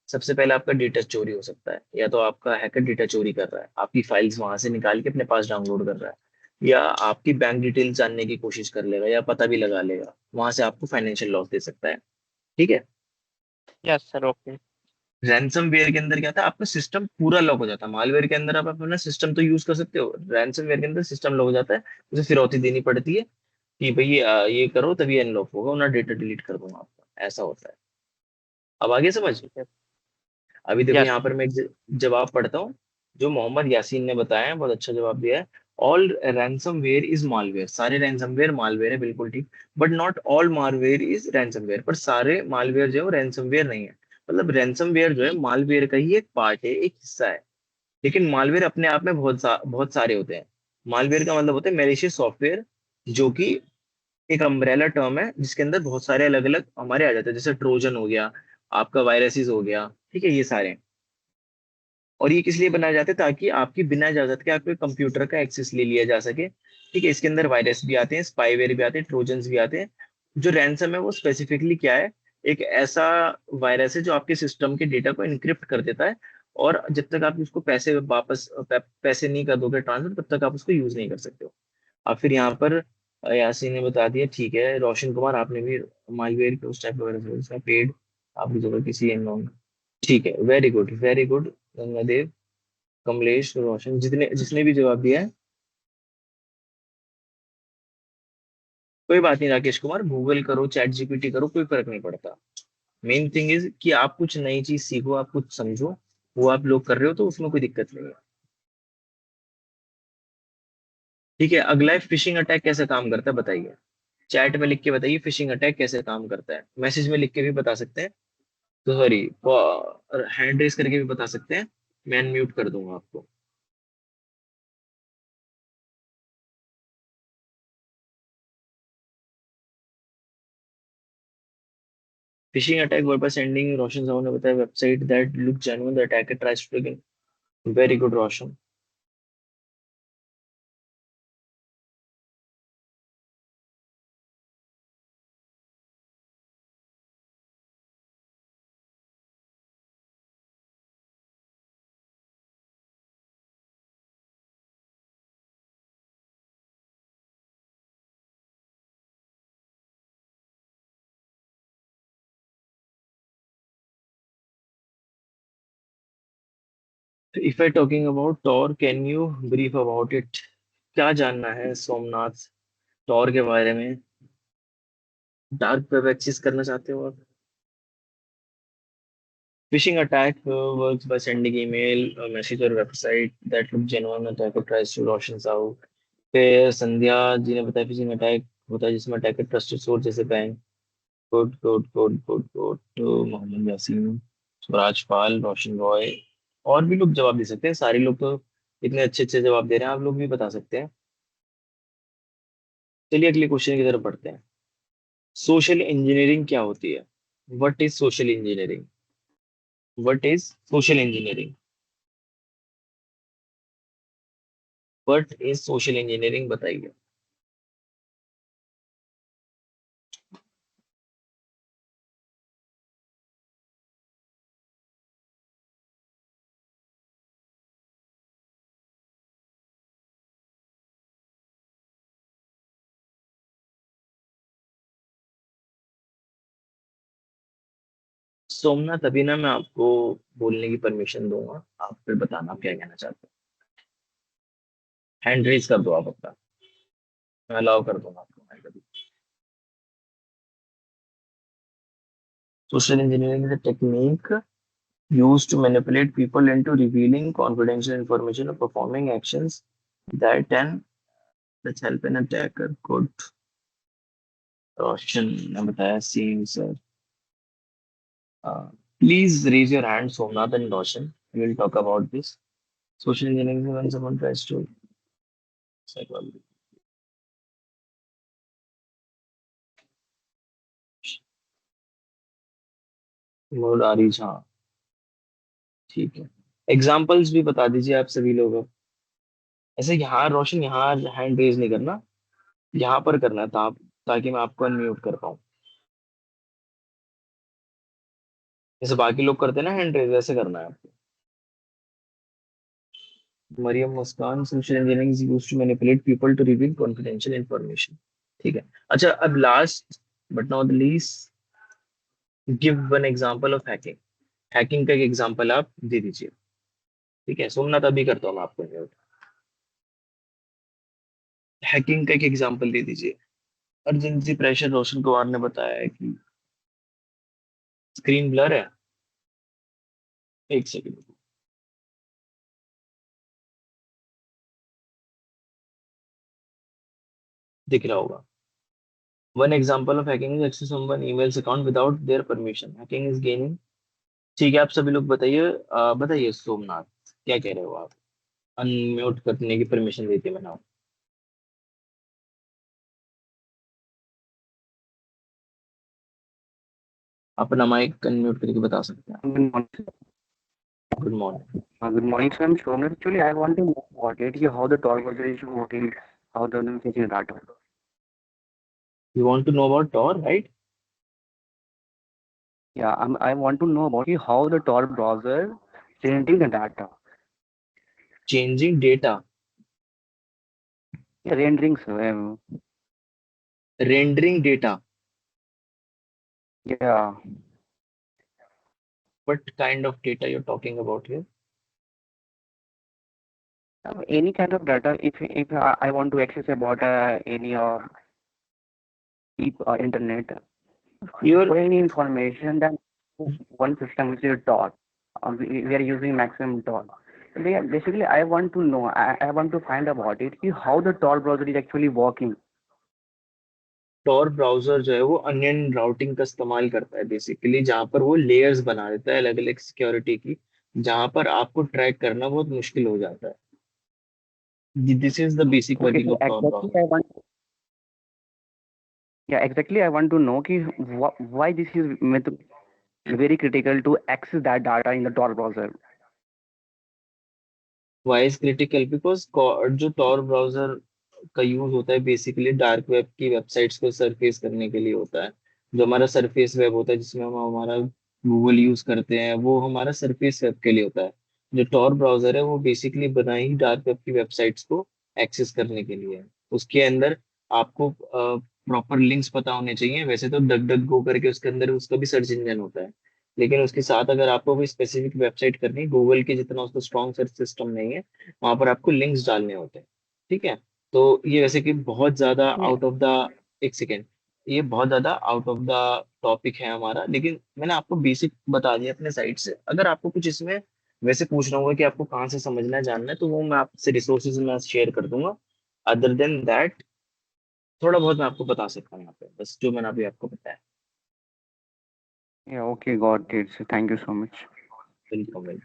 सबसे पहले आपका डेटा चोरी हो सकता है, या तो आपका हैकर डेटा चोरी कर रहा है, आपकी फाइल्स वहां से निकाल के अपने पास डाउनलोड कर रहा है, या आपकी बैंक डिटेल्स जानने की कोशिश कर लेगा, या पता भी लगा लेगा, वहां से आपको फाइनेंशियल लॉस दे सकता है। ठीक है। Yes sir, okay. रैंसमवेयर के अंदर क्या था, आपका सिस्टम पूरा लॉक हो जाता है। मालवेयर के अंदर आप अपना सिस्टम तो यूज कर सकते हो, रैंसमवेयर के अंदर सिस्टम लॉक हो जाता है। उसे फिरौती देनी पड़ती है कि भाई ये करो तभी अनलॉक होगा, वरना डेटा डिलीट कर दूंगा आपका, ऐसा होता है। अब आगे समझ। ठीक है। अभी देखो यस यहाँ सर। पर मैं एक जवाब पढ़ता हूँ जो मोहम्मद यासीन ने बताया है, बहुत अच्छा जवाब दिया है। ऑल रैंसमवेयर इज मालवेयर, सारे रैंसमवेयर मालवेयर है, बिल्कुल ठीक। But not all malware is ransomware, पर सारे मालवेयर जो है वो रैंसमवेयर नहीं है। मतलब रैंसमवेयर जो है मालवेयर का ही एक पार्ट है, एक हिस्सा है। लेकिन मालवेयर अपने आप में बहुत सारे होते हैं। मालवेयर का मतलब होता है मैलिशियस सॉफ्टवेयर, जो कि एक अम्ब्रेला टर्म है जिसके अंदर बहुत सारे अलग अलग हमारे आ जाते हैं, जैसे ट्रोजन हो गया, आपका वायरसेस हो गया। ठीक है, ये सारे। और ये किस लिए बनाए जाते हैं, ताकि आपकी बिना इजाजत के आपके कंप्यूटर का एक्सेस ले लिया जा सके। ठीक है, इसके अंदर वायरस भी आते हैं, स्पाईवेयर भी आते हैं, ट्रोजन्स भी आते हैं। जो रैंसम है वो स्पेसिफिकली क्या है, एक ऐसा वायरस है जो आपके सिस्टम के डेटा को इनक्रिप्ट कर देता है, और जब तक आप उसको पैसे वापस पैसे नहीं कर दोगे ट्रांसफर, तब तक आप उसको यूज नहीं कर सकते हो। अब फिर यहाँ पर यासीन ने बता दिया, ठीक है। रोशन कुमार, आपने भी मालवेयर के उस टाइप का पेड आपकी जगह किसी अननोन। ठीक है, very good very good. Gangadev, Kamlesh, Roshan, जितने जिसने भी जवाब दिया है। कोई बात नहीं राकेश कुमार, गूगल करो, चैट जीपीटी करो, कोई फर्क नहीं पड़ता। मेन थिंग इज कि आप कुछ नई चीज सीखो, आप कुछ समझो। वो आप लोग कर रहे हो तो उसमें कोई दिक्कत नहीं है। ठीक है, अगला है फिशिंग अटैक कैसे काम करता है, बताइए। चैट में लिख के बताइए फिशिंग अटैक कैसे काम करता है, मैसेज में लिख के भी बता सकते हैं, तो सॉरी, हैंड रेस करके भी बता सकते हैं। मैं अनम्यूट कर दूंगा आपको। Phishing attack word by sending, Roshan Sahu ने बताया, website that look genuine the attacker tries to begin. Very good Roshan. If I talking about Tor, can you brief about it? क्या जानना है सोमनाथ टॉर के बारे में? डार्क वेब एक्सेस करना चाहते हो आप? Phishing attack works by sending email, a message or website that look genuine. Attacker tries to रोशन साहू। फिर संध्या जी ने बताया फिशिंग अटैक होता है जिसमें अटैकर ट्रस्टेड सोर्स जैसे bank. Good good good good good. तो मोहम्मद यासीन, स्वराज पाल, रोशन रॉय, और भी लोग जवाब दे सकते हैं। सारे लोग तो इतने अच्छे अच्छे जवाब दे रहे हैं, आप लोग भी बता सकते हैं। चलिए अगले क्वेश्चन की तरफ बढ़ते हैं। सोशल इंजीनियरिंग क्या होती है? What is social engineering? What is social engineering? What is social engineering, बताइए। सोमनाथ, अभी ना मैं आपको बोलने की परमिशन दूंगा, आप फिर बताना आप क्या कहना चाहते हैं। हैंड रेज कर दो आप अपना, मैं अलाउ कर दूंगा आपको। Social engineering is a technique used to manipulate people into revealing confidential information or performing actions that an that help an attacker could. रोशन ने बताया same sir. Please raise your hand, Somnath and Roshan. We will talk about this. Social engineering is when someone tries to psychology. मोड आ रही, हाँ ठीक है. Examples भी बता दीजिए आप सभी लोग अब. ऐसे यहाँ रोशन, यहाँ हैंड रेज नहीं करना, यहाँ पर करना था आप, ताकि मैं आपको अनम्यूट कर पाऊँ. जैसे बाकी लोग करते हैं ना हैंड रेज, वैसे करना है आपको. Mariyam Muskan, social engineering is used to manipulate people to reveal confidential information. ठीक है. अच्छा, अब last but not the least, give one example of hacking. Hacking का एक एग्जांपल आप दे दीजिए. ठीक है, सोमनाथ अभी करता हूँ मैं आपको म्यूट. हैकिंग का एक एग्जांपल दे दीजिए. अर्जेंसी प्रेशर, रोशन कुमार ने बताया है कि स्क्रीन ब्लर है. एक सेकंड. दिख रहा होगा. One example of hacking is access someone emails account without their permission. Hacking is gaining. ठीक है, आप सभी लोग बताइए. बताइए सोमनाथ, क्या कह रहे हो आप? अनम्यूट करने की परमिशन देती है मैंने आपको. अपना माइक अनम्यूट करके बता सकते हैं. Good morning. Good morning. Good morning, sir. I'm Shomar. Actually, I want to know what it is, how the toll brother is working, how the facing data. You want to know about Tor, राइट? Yeah, I want to know about how the Tor browser changing the data. Changing data. Yeah, rendering, sir. Rendering data. Yeah, what kind of data you are talking about here? any kind of data. If I want to access about any internet, Your for any information, then one system which is Tor. We are using maximum Tor. Basically, I want to know. I want to find about it. How the Tor browser is actually working. Tor browser जो है वो onion routing का इस्तेमाल करता है basically, जहां पर वो लेयर्स बना देता है अलग अलग सिक्योरिटी की, जहां पर आपको ट्रैक करना बहुत मुश्किल हो जाता है. This is the basic Okay, working so of Tor exactly browser. I want, yeah, exactly I want to know why this is very critical to access that data in the Tor browser. Why is critical? Because जो Tor browser का use होता है basically dark web की websites को surface करने के लिए होता है. जो हमारा सरफेस वेब होता है जिसमें हम हमारा गूगल यूज करते हैं, वो हमारा सरफेस वेब के लिए होता है. जो टॉर ब्राउजर है वो बेसिकली बना ही डार्क वेब की वेबसाइट्स को एक्सेस करने के लिए है. उसके अंदर आपको प्रॉपर लिंक्स पता होने चाहिए. वैसे तो डक डक गो करके उसके अंदर उसका भी सर्च इंजन होता है, लेकिन उसके साथ अगर आपको कोई स्पेसिफिक वेबसाइट करनी है, गूगल के जितना उसका स्ट्रॉन्ग सर्च सिस्टम नहीं है, वहां पर आपको लिंक्स डालने होते हैं. ठीक है. तो ये वैसे कि बहुत ज्यादा Yeah, आउट ऑफ द, एक सेकेंड, ये बहुत ज्यादा आउट ऑफ द टॉपिक है हमारा, लेकिन मैंने आपको बेसिक बता दिया अपने साइड से. अगर आपको कुछ इसमें वैसे पूछना होगा कि आपको कहाँ से समझना है, जानना है, तो वो मैं आपसे रिसोर्सेज में शेयर कर दूंगा. अदर देन दैट, थोड़ा बहुत मैं आपको बता सकता हूँ यहाँ पे, बस जो मैंने अभी आपको बताया. yeah, okay, got it. So thank you so much. बिल्कुल.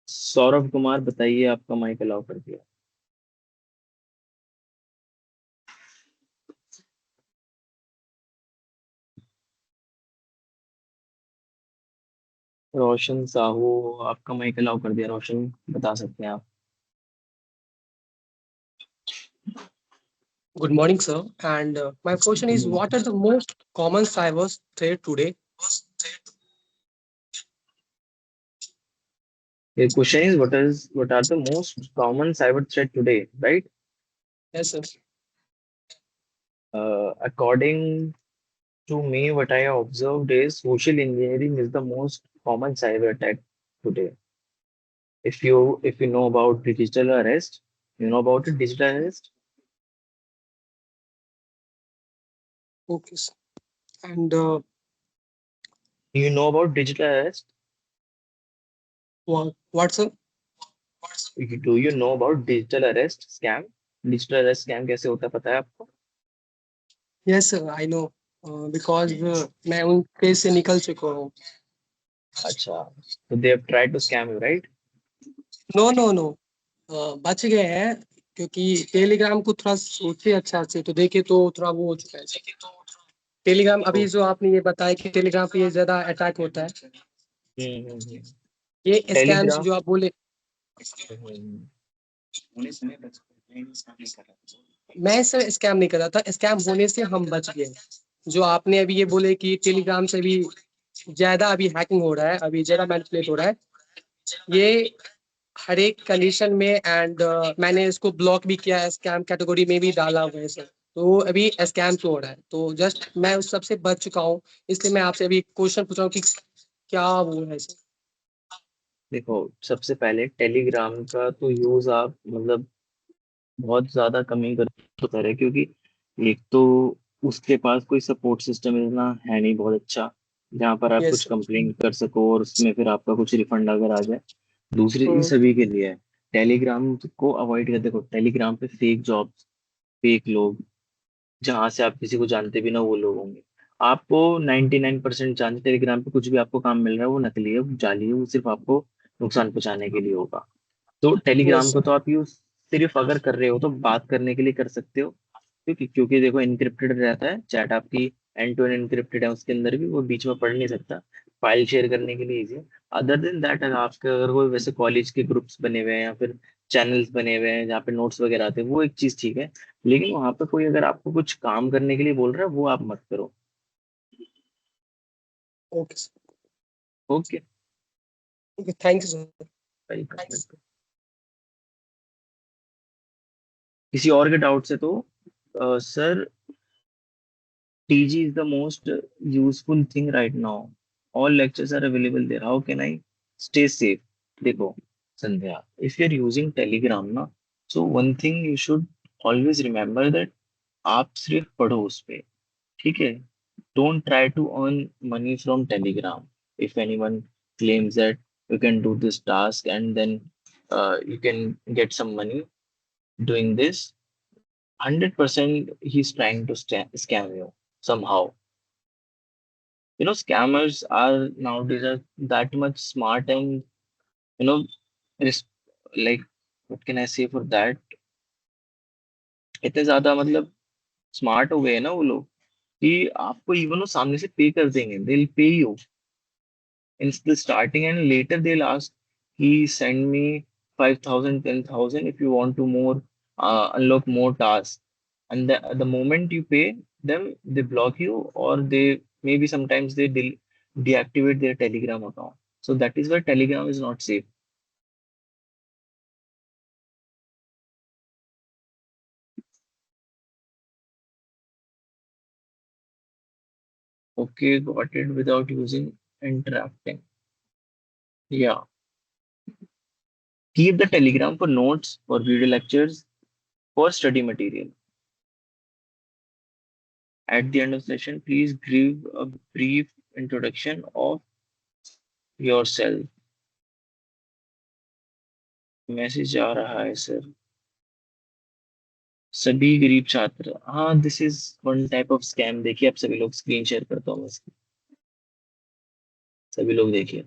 सौरभ कुमार बताइए, आपका माइक अलाउ कर दिया. रोशन साहू, आपका माइक अलाउ कर दिया. रोशन, बता सकते हैं आप. Good morning, sir. And my question is, what are the most common cyber threat today? The question is, what are the most common cyber threat today, right? Yes, sir. According to me, what I have observed is social engineering is the most common cyber attack today. If you know about digital arrest, you know about it, digital arrest. Okay, sir. And You know about digital arrest? what's up? Do you know about digital arrest scam? Digital arrest scam कैसे होता है पता है आपको? Yes, sir, I know. Because मैं उन phase से निकल चुका हूँ. अच्छा, so they have tried to scam you, right? No no no, बच गए हैं क्योंकि टेलीग्राम को थोड़ा सोचे अच्छा से तो देखे तो थोड़ा वो हो चुका है. टेलीग्राम अभी तो जो आपने ये बताया कि टेलीग्राम पे ये ज्यादा अटैक होता है, हम्म। ये स्कैम्स टेलीग्राम। जो आप बोले. हम्म। मैं इससे स्कैम नहीं कर रहा था, स्कैम होने से हम बच गए. जो आपने अभी ये बोले कि टेलीग्राम से भी ज्यादा अभी हैकिंग हो रहा है, अभी ज्यादा मैनिपुलेट हो रहा है, ये हर एक कंडीशन में. एंड मैंने इसको ब्लॉक भी किया है, स्कैम कैटेगरी में भी डाला हुआ है सर. तो अभी स्कैम तो हो रहा है, तो जस्ट मैं उस सबसे बच चुका हूँ. इसलिए मैं आपसे अभी क्वेश्चन पूछ रहा हूँ कि क्या वो है सर. देखो, सबसे पहले टेलीग्राम का तो यूज आप मतलब बहुत ज्यादा कम ही कर तो करें, क्योंकि एक तो उसके पास कोई सपोर्ट सिस्टम इतना है नहीं बहुत अच्छा जहाँ पर आप यस कुछ सर. कंप्लेन कर सको और उसमें फिर आपका कुछ रिफंड अगर आ जाए। दूसरी ये हम्म. सभी के लिए है। टेलीग्राम को अवॉइड कर, देखो टेलीग्राम पे फेक जॉब्स, फेक लोग, जहां से आप किसी को जानते भी ना वो लोग होंगे। आपको 99% चांस टेलीग्राम पे कुछ भी आपको काम मिल रहा है वो नकली है, वो जाली है, वो सिर्फ आपको नुकसान पहुंचाने के लिए होगा। तो टेलीग्राम यस को सर. तो आप यूज सिर्फ अगर कर रहे हो तो बात करने के लिए कर सकते हो, क्योंकि देखो इनक्रिप्टेड रहता है चैट आपकी, एंड टू एंड इनक्रिप्टेड है, उसके अंदर भी वो बीच में पढ़ नहीं सकता। फाइल शेयर करने के लिए इजी है। अदर देन दैट, अगर आपके अगर कोई वैसे कॉलेज के ग्रुप्स बने हुए हैं या फिर चैनल्स बने हुए हैं जहाँ पे नोट्स वगैरह आते हैं, वो एक चीज ठीक है। लेकिन वहां पे कोई अगर आपको कुछ काम करने के लिए बोल रहा है वो आप मत करो। Okay sir. Okay. Okay, thank you sir. Welcome welcome. किसी और के डाउट है तो sir, TG is the most useful thing right now. All lectures are available there. How can I stay safe? देखो संध्या, if you're using Telegram ना, so one thing you should always remember that आप सिर्फ पढ़ो उस पे, ठीक है? Don't try to earn money from Telegram. If anyone claims that you can do this task and then you can get some money doing this, 100% he's trying to scam you somehow. Scammers are nowadays are that much smart and you know res- like, what can I say for that, इतने ज्यादा मतलब smart हो गए हैं ना वो लोग कि आपको इवन वो सामने से पे कर देंगे, they will pay you in the starting and later they last कि send me 5,000 10,000 if you want to more unlock more tasks, and the moment you pay them they block you, or they maybe sometimes they deactivate their Telegram account. So that is why Telegram is not safe. Okay, got it, without using interacting. Yeah. Keep the Telegram for notes, for video lectures, for study material. At the end of session, please give a brief introduction of yourself. Message आ रहा है sir. सभी गरीब छात्र, हाँ, this is one type of scam. देखिए आप सभी लोग, स्क्रीन शेयर करता हूँ मैं इसकी, सभी लोग देखिए।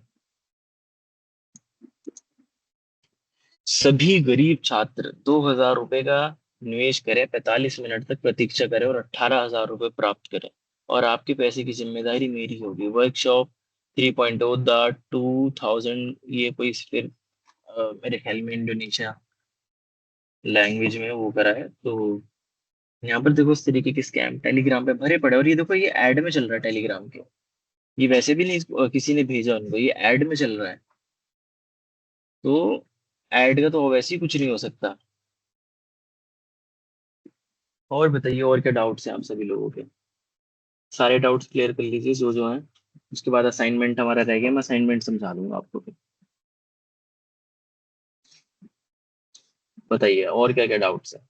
सभी गरीब छात्र 2,000 रुपए का निवेश करें, 45 मिनट तक प्रतीक्षा करें और 18,000 रुपए प्राप्त करें, और आपके पैसे की जिम्मेदारी मेरी होगी। वर्कशॉप 3.0 द 2000, ये कोई फिर मेरे ख्याल में इंडोनेशिया लैंग्वेज में वो करा है। तो यहाँ पर देखो इस तरीके के स्कैम टेलीग्राम पे भरे पड़े, और ये देखो ये ऐड में चल रहा है टेलीग्राम के। ये वैसे भी नहीं किसी ने भेजा उनको, ये ऐड में चल रहा है। तो ऐड का तो वैसे ही कुछ नहीं हो सकता। और बताइए, और क्या डाउट्स हैं आप सभी लोगों के? सारे डाउट्स क्लियर कर लीजिए जो जो हैं। उसके बाद असाइनमेंट हमारा रह गया, मैं असाइनमेंट समझा दूंगा आपको फिर। बताइए और क्या क्या डाउट्स हैं।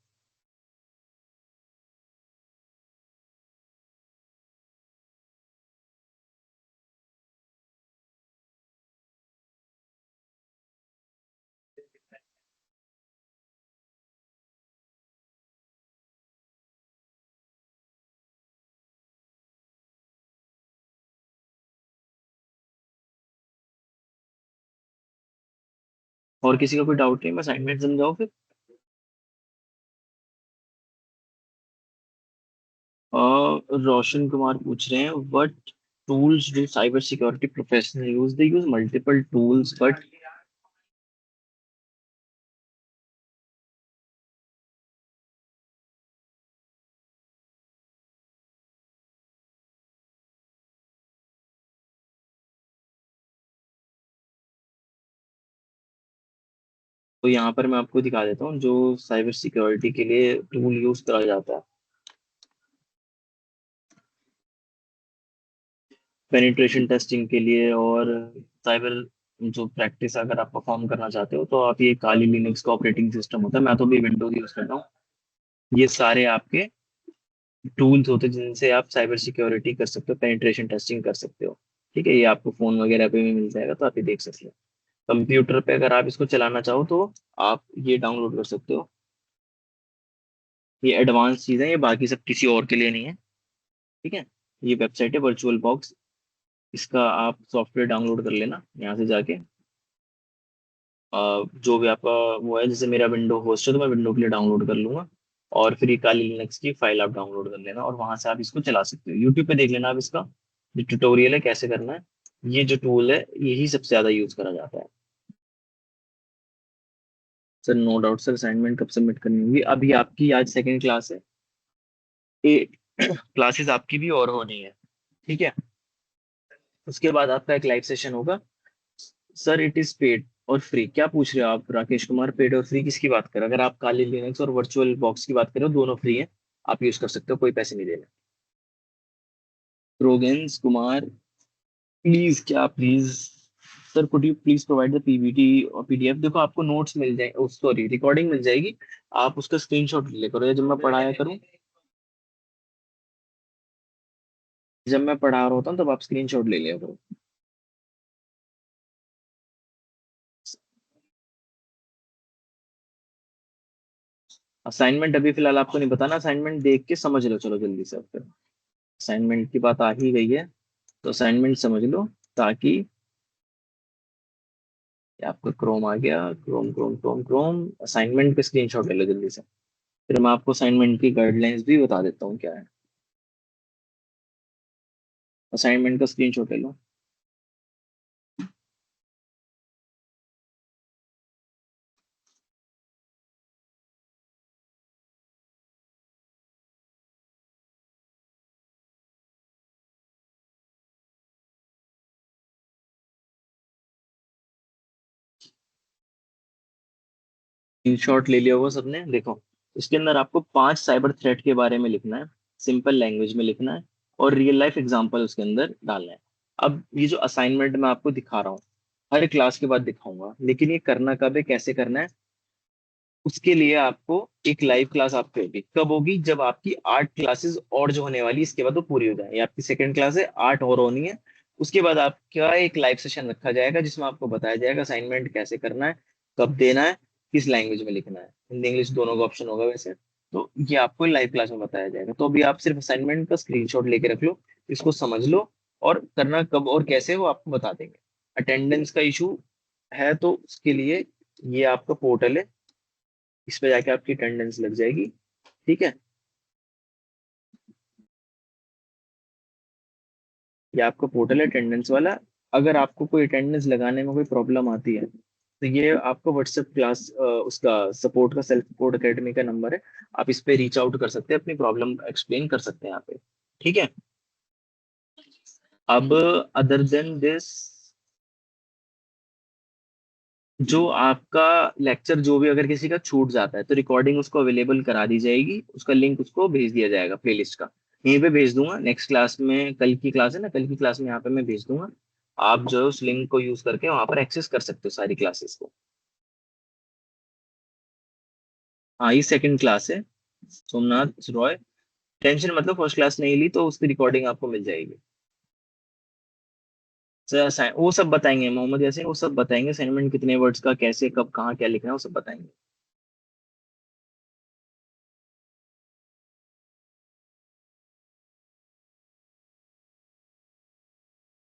और किसी का कोई डाउट नहीं, मैं असाइनमेंट समझाऊं फिर? रोशन कुमार पूछ रहे हैं, what tools do cyber security professional use? They use multiple tools, but तो यहाँ पर मैं आपको दिखा देता हूँ जो साइबर सिक्योरिटी के लिए टूल यूज करा जाता है। पेनिट्रेशन टेस्टिंग के लिए और साइबर जो प्रैक्टिस अगर आप परफॉर्म करना चाहते हो, तो आप ये काली लिनक्स का ऑपरेटिंग सिस्टम होता है, मैं तो भी विंडोज यूज करता हूँ। ये सारे आपके टूल्स होते हैं जिनसे आप साइबर सिक्योरिटी कर सकते हो, पेनिट्रेशन टेस्टिंग कर सकते हो। ठीक है, ये आपको फोन वगैरह पे भी मिल जाएगा, तो आप ये देख सकते हो। कंप्यूटर पे अगर आप इसको चलाना चाहो तो आप ये डाउनलोड कर सकते हो। ये एडवांस चीज़ है, ये बाकी सब किसी और के लिए नहीं है। ठीक है, ये वेबसाइट है वर्चुअल बॉक्स, इसका आप सॉफ्टवेयर डाउनलोड कर लेना यहाँ से जाके। जो भी आपका वो है, जैसे मेरा विंडो होस्ट है तो मैं विंडो के लिए डाउनलोड कर लूंगा, और फिर ये काली लिनक्स की फाइल आप डाउनलोड कर लेना और वहां से आप इसको चला सकते हो। यूट्यूब पे देख लेना आप इसका जो ट्यूटोरियल है कैसे करना है। ये जो टूल है यही सबसे ज्यादा यूज करा जाता है। Sir no doubt sir, assignment कब सबमिट करनी होगी? अभी आपकी आज सेकंड क्लास है, 8 क्लासेस आपकी भी और होनी है। ठीक है, उसके बाद आपका एक लाइव सेशन होगा। सर इट इज पेड और फ्री, क्या पूछ रहे हो आप राकेश कुमार? पेड और फ्री किसकी बात करें? अगर आप काली लिनक्स और वर्चुअल बॉक्स की बात करें, दोनों फ्री हैं, आप यूज कर सकते हो, कोई पैसे नहीं देने। रोगेंस कुमार, प्लीज, क्या please? Sir could you please provide the PPT और पीडीएफ? देखो आपको नोट्स मिल जाए, सॉरी रिकॉर्डिंग मिल जाएगी, आप उसका स्क्रीनशॉट ले करो, या जब मैं पढ़ाया करूँ, जब मैं पढ़ा रहा होता हूँ तब आप स्क्रीनशॉट ले लिया करो। असाइनमेंट अभी फिलहाल आपको नहीं बताना, असाइनमेंट देख के समझ लो, चलो जल्दी से। फिर असाइनमेंट की बात आ ही गई है, तो असाइनमेंट समझ लो, ताकि ये आपका क्रोम आ गया, Chrome Chrome Chrome Chrome, assignment का स्क्रीनशॉट ले लो जल्दी से। फिर मैं आपको असाइनमेंट की गाइडलाइंस भी बता देता हूँ क्या है। असाइनमेंट का स्क्रीनशॉट ले लो। स्क्रीनशॉट ले लिया होगा सबने, देखो इसके अंदर आपको 5 साइबर थ्रेट के बारे में लिखना है, सिंपल लैंग्वेज में लिखना है, और रियल लाइफ एग्जांपल उसके अंदर डालना है। अब ये जो असाइनमेंट मैं आपको दिखा रहा हूँ, हर क्लास के बाद दिखाऊंगा, लेकिन ये करना कब है, कैसे करना है, उसके लिए आपको एक लाइव क्लास आपकी होगी। कब होगी? जब आपकी 8 क्लासेस और जो होने वाली है इसके बाद वो पूरी हो जाए। ये आपकी सेकंड क्लास है, 8 और होनी है। उसके बाद आपका एक लाइव सेशन रखा जाएगा जिसमें आपको बताया जाएगा असाइनमेंट कैसे करना है, कब देना है, किस लैंग्वेज में लिखना है, हिंदी इंग्लिश दोनों का ऑप्शन होगा वैसे। तो ये आपको लाइव क्लास में बताया जाएगा। तो अभी आप सिर्फ असाइनमेंट का स्क्रीनशॉट लेके रख लो, इसको समझ लो, और करना कब और कैसे वो आपको बता देंगे। अटेंडेंस का इशू है तो उसके लिए ये आपका पोर्टल है, इस पे जाके आपकी अटेंडेंस लग जाएगी। ठीक है, ये आपका पोर्टल है अटेंडेंस वाला। अगर आपको कोई अटेंडेंस लगाने में कोई प्रॉब्लम आती है, तो ये आपका व्हाट्सएप क्लास उसका सपोर्ट का, सेल्फ सपोर्ट अकेडमी का नंबर है, आप इस पे रीच आउट कर सकते हैं, अपनी प्रॉब्लम एक्सप्लेन कर सकते हैं यहाँ पे। ठीक है, अब अदर देन दिस, जो आपका लेक्चर जो भी अगर किसी का छूट जाता है तो रिकॉर्डिंग उसको अवेलेबल करा दी जाएगी, उसका लिंक उसको भेज दिया जाएगा प्लेलिस्ट का, यहीं पे भेज दूंगा। नेक्स्ट क्लास में, कल की क्लास है ना, कल की क्लास में यहाँ पे मैं भेज दूंगा। आप जो है उस लिंक को यूज करके वहां पर एक्सेस कर सकते हो सारी क्लासेस को। हाँ, ये सेकंड क्लास है, सोमनाथ रॉय। टेंशन मतलब फर्स्ट क्लास नहीं ली तो उसकी रिकॉर्डिंग आपको मिल जाएगी। वो सब बताएंगे, मोहम्मद यासीन वो सब बताएंगे, असाइनमेंट कितने वर्ड्स का, कैसे कब कहाँ क्या लिखना है, वो सब बताएंगे।